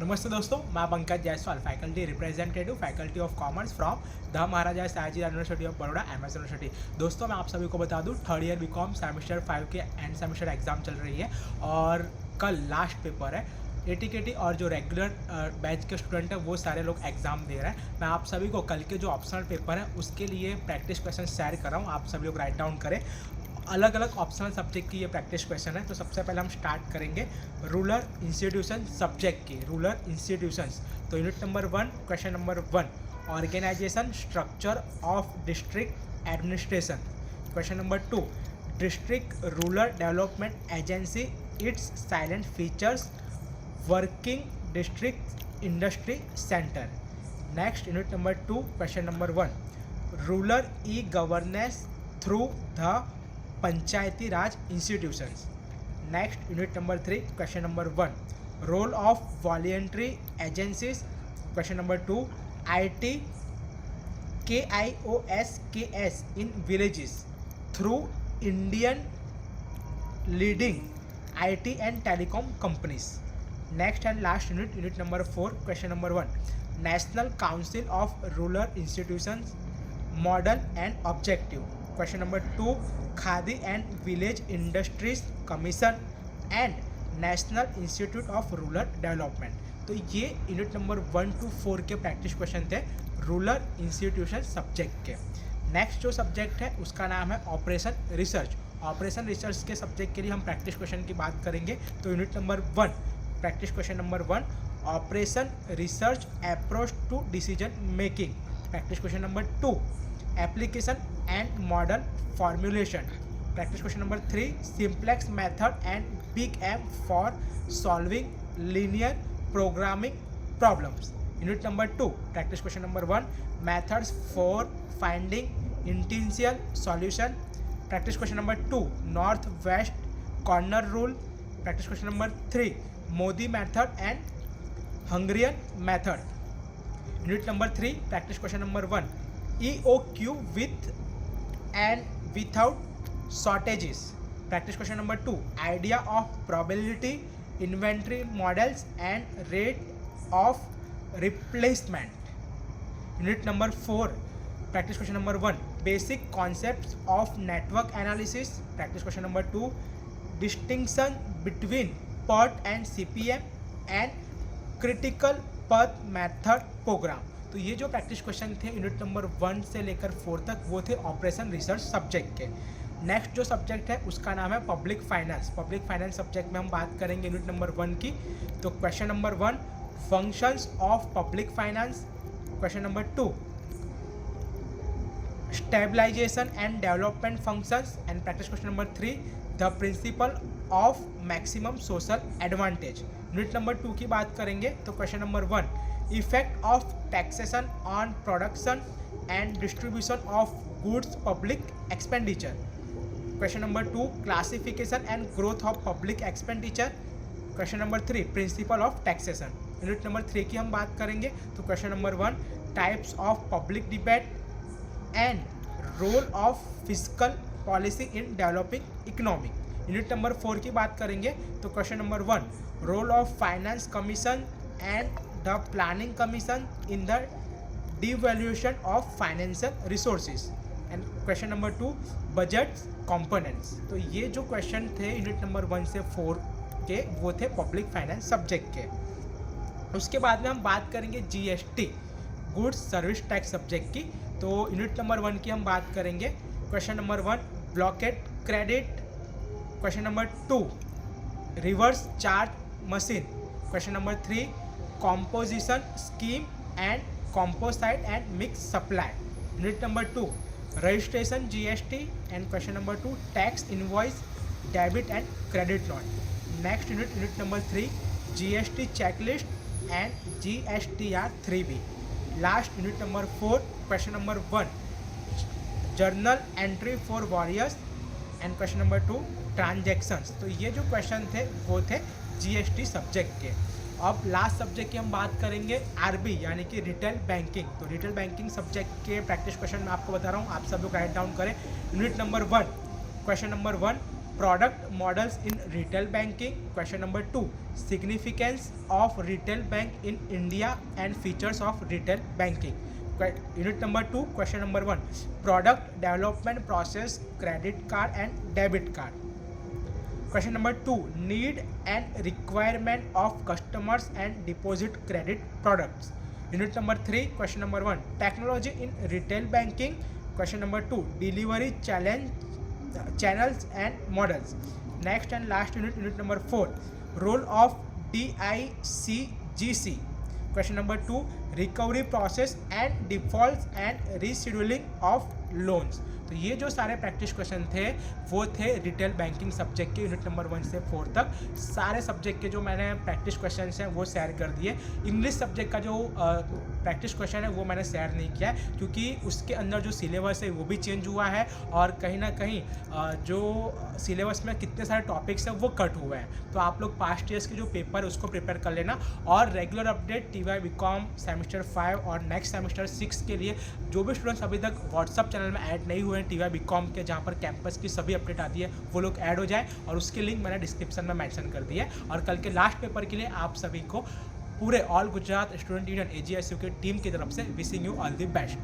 नमस्ते दोस्तों, मैं Pankaj Jaiswal, faculty representative faculty of commerce from the Maharaja Sayaji university of Baroda MS university. दोस्तों मैं आप सभी को बता दूं, थर्ड ईयर बीकॉम सेमेस्टर 5 के एंड सेमेस्टर एग्जाम चल रही है और कल लास्ट पेपर है। एटीकेटी और जो रेगुलर बैच के स्टूडेंट हैं वो सारे लोग एग्जाम दे रहे हैं। मैं आप सभी को कल के जो ऑप्शनल पेपर है उसके लिए प्रैक्टिस क्वेश्चन शेयर कर रहा हूँ, आप सभी लोग राइट डाउन करें। अलग अलग ऑप्शनल सब्जेक्ट की ये प्रैक्टिस क्वेश्चन है। तो सबसे पहले हम स्टार्ट करेंगे रूरल इंस्टीट्यूशन सब्जेक्ट की, रूरल इंस्टीट्यूशंस। तो unit number 1, question number 1, organisation structure of district administration. Question number 2, district rural development agency, its silent features, working district industry centre. Next unit number 2, question number 1, rural e governance through the Panchayati Raj institutions. Next unit number 3, question number 1, role of voluntary agencies. Question number 2, IT KIOS in villages through Indian leading IT and telecom companies. Next and last unit, unit number 4, question number 1, national council of rural institutions model and objective. Question number 2, khadi and village industries commission and national institute of rural development. तो ये unit number 1 to 4 के practice question थे rural institution subject के। Next जो subject है उसका नाम है ऑपरेशन रिसर्च। ऑपरेशन रिसर्च के सब्जेक्ट के लिए हम प्रैक्टिस क्वेश्चन की बात करेंगे। तो unit number 1, practice question number 1, operation research approach to decision making. Practice question number 2, application and model formulation. Practice question number 3, simplex method and big M for solving linear programming problems. Unit number 2, practice question number 1, methods for finding integral solution. Practice question number 2, north west corner rule. Practice question number 3, MODI method and Hungarian method. Unit number 3, practice question number 1, EOQ with and without shortages. Practice question number 2, idea of probability, inventory models and rate of replacement. Unit number 4, practice question number 1, basic concepts of network analysis. Practice question number 2, distinction between PERT and CPM and critical path method program. तो ये जो practice question थे unit number 1 से लेकर 4 तक वो थे operation research subject के। नेक्स्ट जो सब्जेक्ट है उसका नाम है public finance. Public finance subject में हम बात करेंगे यूनिट नंबर 1 की। तो question number 1, functions of public finance. Question number 2, stabilisation and development functions. And practice question number 3, the principle of maximum social advantage. Unit number 2 की बात करेंगे तो question number 1, effect of taxation on production and distribution of goods public expenditure. Question number 2, classification and growth of public expenditure. Question number 3, principle of taxation. Unit number 3 की हम बात करेंगे तो question number 1, types of public डिबेट and role of fiscal policy in developing economy. Unit number 4 की बात करेंगे तो question number 1, role of finance commission and the planning commission in the devaluation of financial resources. And question number 2, budget components. तो ये जो question थे unit number 1 से 4 के वो थे पब्लिक फाइनेंस सब्जेक्ट के। उसके बाद में हम बात करेंगे GST, goods service tax subject की। तो यूनिट नंबर 1 की हम बात करेंगे। Question number 1, blocked credit. Question number 2, reverse charge mechanism. Question number 3, composition scheme and composite and mixed supply. Unit number 2, registration GST. And question number 2, tax invoice, debit and credit note. Next unit, unit number 3, GST checklist and GSTR 3B. Last unit number 4, question number 1, journal entry for warriors. And question number 2, transactions. तो ये जो question थे वो थे GST subject के। अब last subject की हम बात करेंगे RB यानी कि रिटेल बैंकिंग। तो रिटेल बैंकिंग सब्जेक्ट के प्रैक्टिस क्वेश्चन मैं आपको बता रहा हूँ, आप सब लोग राइट डाउन करें। Unit number 1, question number 1, Product models in retail banking. Question number 2, significance of retail bank in India and features of retail banking. Unit number 2, question number 1, product development process, credit card and debit card. Question number 2, need and requirement of customers and deposit credit products. Unit number 3, question number 1, technology in retail banking. Question number 2, delivery channels and models. Next and last unit, unit number 4, role of DICGC. Question number 2, recovery process and defaults and rescheduling of loans. तो ये जो सारे practice question थे वो थे retail banking subject के unit number 1 से 4 तक। सारे सब्जेक्ट के जो मैंने प्रैक्टिस क्वेश्चन हैं वो शेयर कर दिए। इंग्लिश सब्जेक्ट का जो प्रैक्टिस क्वेश्चन है वो मैंने शेयर नहीं किया है क्योंकि उसके अंदर जो सिलेबस है वो भी चेंज हुआ है और कहीं ना कहीं जो सिलेबस में कितने सारे टॉपिक्स हैं वो कट हुए हैं। तो आप लोग पास्ट ईयर्स के जो पेपर उसको प्रिपेयर कर लेना और regular update TY BCom semester 5 और नेक्स्ट सेमेस्टर 6 के लिए जो भी स्टूडेंट्स अभी तक व्हाट्सअप चैनल में ऐड नहीं हुए हैं TY BCom के, जहाँ पर कैंपस की सभी अपडेट आती है, वो लोग ऐड हो जाए और उसके लिंक मैंने डिस्क्रिप्शन में मेंशन कर दिया है। और कल के लास्ट पेपर के लिए आप सभी को पूरे all Gujarat student union AGSU की टीम की तरफ से wishing you all the best.